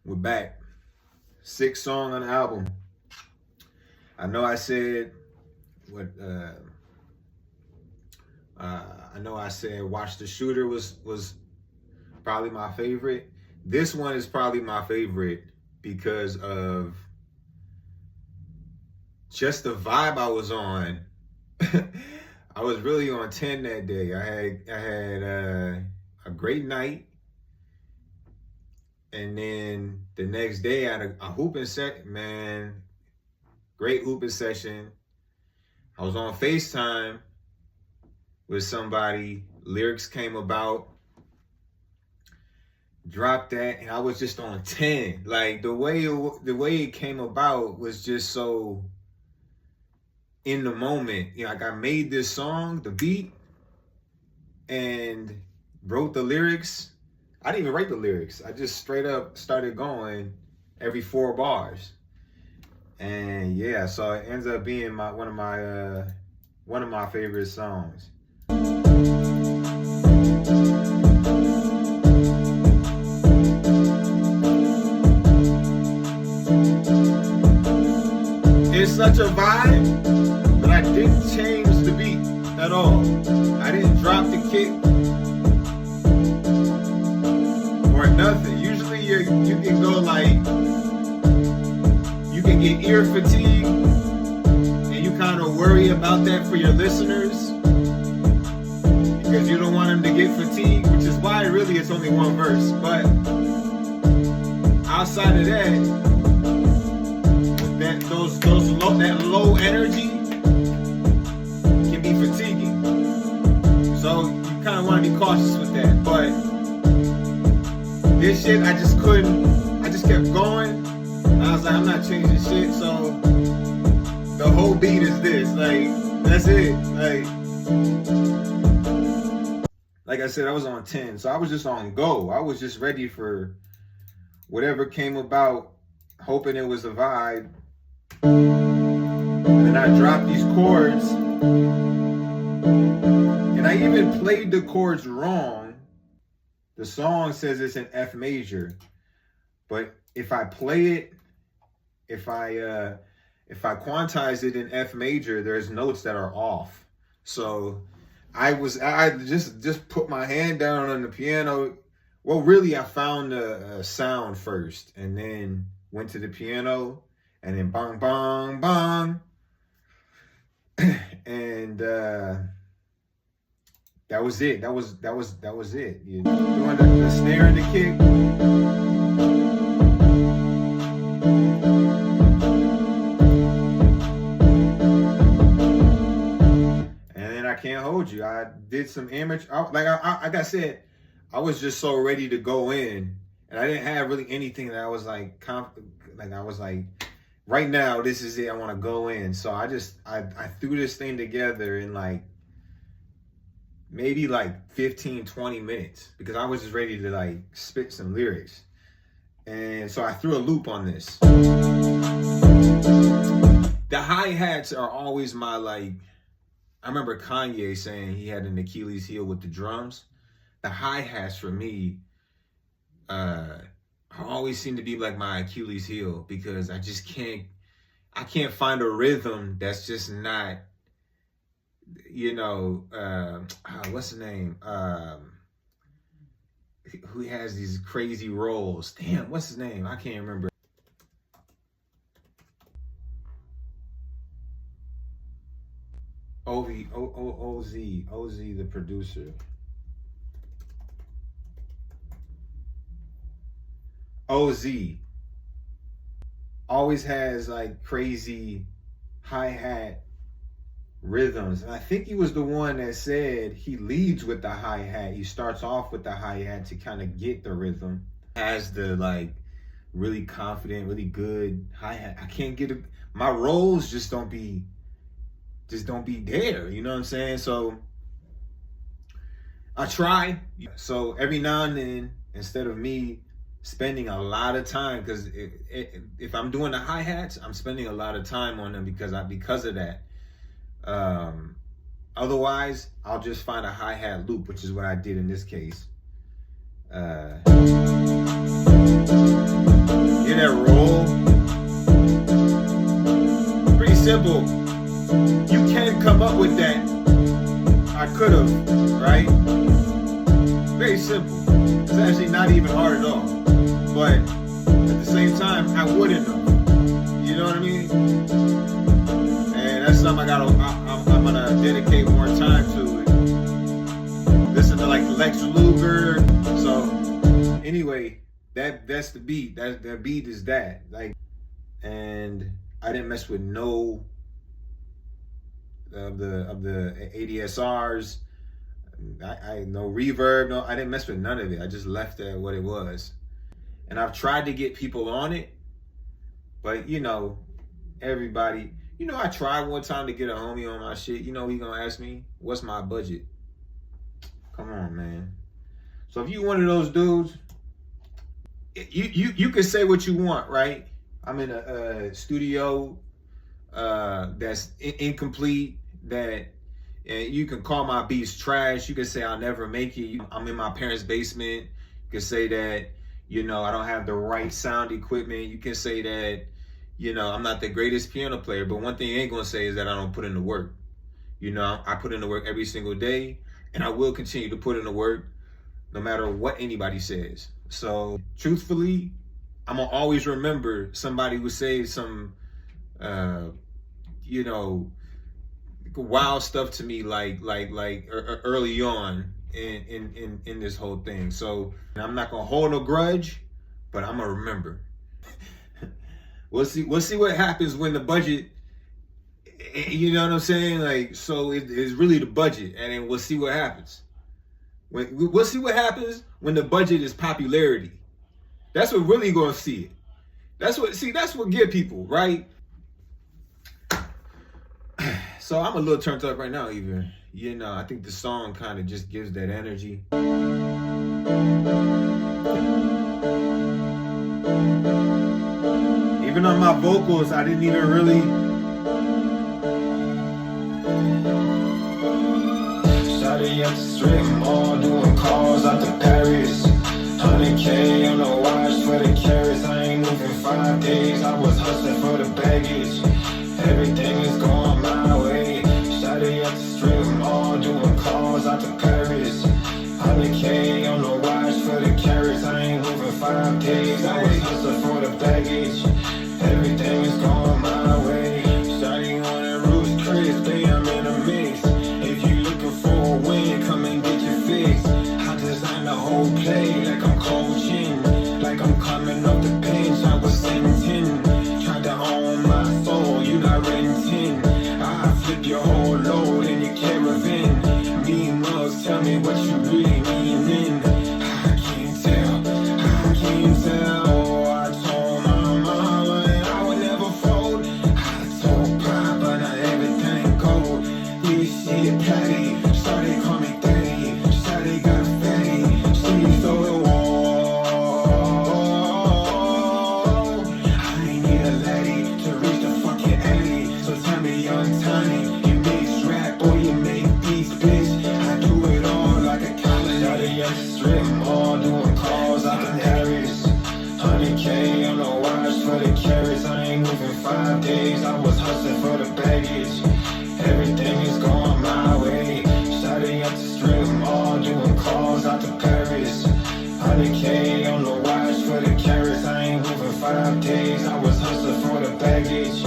We're back. 6th song on the album. I know I said what I know I said Watch the Shooter was probably my favorite. This one is probably my favorite because of just the vibe I was on. I was really on 10 that day. I had a great night. And then the next day I had a hooping set, man. Great hooping session. I was on FaceTime with somebody. Lyrics came about. Dropped that, and I was just on 10. Like the way it came about was just so in the moment. You know, like I made this song, the beat, and wrote the lyrics. I didn't even write the lyrics. I just straight up started going every 4 bars. And yeah, so it ends up being one of my favorite songs. It's such a vibe that I didn't change the beat at all. I didn't drop the kick or nothing. Usually you can go like, you can get ear fatigue and you kind of worry about that for your listeners because you don't want them to get fatigued, which is why really it's only one verse. But outside of that, that low energy can be fatiguing. So you kind of want to be cautious with that. But this shit, I just kept going. And I was like, I'm not changing shit. So the whole beat is this. Like, that's it. Like I said, I was on 10. So I was just on go. I was just ready for whatever came about, hoping it was a vibe. And then I dropped these chords, and I even played the chords wrong. The song says it's in F major, but if I play it, if I quantize it in F major, there's notes that are off. So I just put my hand down on the piano. Well, really, I found a sound first, and then went to the piano. And then bang, bang, bang. And that was it. That was it. You doing the snare and the kick. And then I can't hold you. I did some amateur. Like I said, I was just so ready to go in, and I didn't have really anything that I was like right now, this is it. I want to go in. So I threw this thing together in like maybe like 15, 20 minutes because I was just ready to like spit some lyrics. And so I threw a loop on this. The hi-hats are always my I remember Kanye saying he had an Achilles heel with the drums. The hi-hats for me, I always seem to be like my Achilles heel because I can't find a rhythm that's just not, what's the name? Who has these crazy rolls? Damn, what's his name? I can't remember. OZ, the producer. OZ always has like crazy hi-hat rhythms. And I think he was the one that said he leads with the hi-hat. He starts off with the hi-hat to kind of get the rhythm. Has the like really confident, really good hi-hat. I can't get it. My rolls just don't be there. You know what I'm saying? So I try. So every now and then, instead of me spending a lot of time, because if I'm doing the hi-hats, I'm spending a lot of time on them because of that. Otherwise, I'll just find a hi-hat loop, which is what I did in this case. simple. You can come up with that. I could have, right? Very simple. It's actually not even hard at all. But at the same time, I wouldn't have. You know what I mean? And that's something I'm gonna dedicate more time to it. Listen to like Lex Luger. So anyway, that's the beat. That beat is that. Like, and I didn't mess with no of the ADSRs. I no reverb, no, I didn't mess with none of it. I just left it what it was. And I've tried to get people on it, but you know, everybody, you know, I tried one time to get a homie on my shit. You know, he gonna ask me, what's my budget? Come on, man. So if you one of those dudes, you can say what you want, right? I'm in a studio that's incomplete, that you can call my beats trash. You can say I'll never make it. I'm in my parents' basement. You can say that, you know, I don't have the right sound equipment. You can say that, you know, I'm not the greatest piano player. But one thing you ain't gonna say is that I don't put in the work. You know, I put in the work every single day, and I will continue to put in the work no matter what anybody says. So truthfully, I'm gonna always remember somebody who said some, you know, wild stuff to me like early on in this whole thing. So I'm not gonna hold no grudge, but I'm gonna remember. We'll see what happens when the budget, you know what I'm saying? Like, so it's really the budget, and then we'll see what happens. We'll see what happens when the budget is popularity. That's what really gonna see it. That's what get people, right? So I'm a little turned up right now even. You know, I think the song kind of just gives that energy. Even on my vocals, I didn't even really... Shawty at the strip mall, doing calls out to Paris. 100K on the watch for the carrots. I ain't moving 5 days, I was hustling for the baggage. Everything is going my way. Shawty at the strip mall, doing calls out to Paris. 100K on the watch for the carrots. I ain't moving 5 days, I was hustling for the baggage. Everything is going my way. Shawty on that Roots Chris, baby, I'm in a mix. If you looking for a win, come and get your fix. I designed the whole play like I'm coaching, like I'm coming off the bench. I was sentient, tried to own my soul. You not renting. I flip your whole load in your caravan. Mean mugs, tell me what you really meaning. I can't tell. I told my mama I would never fold. I told Papa not everything gold. This shit platty, started call me daddy. Shawty got fatty, she stole the wall. I ain't need a laddie to reach the fucking alley. So tell me young tiny, you make rap or you make beats, bitch. I do it all like a college. Shawty at the strip mall, doing calls out to Paris. 100K on the watch for the carrots. I ain't moving 5 days, I was hustling for the baggage. Everything is going my way. Shawty at the strip mall, doing calls out to Paris. 100K on the watch for the carrots. I ain't moving 5 days, I was hustling for the baggage.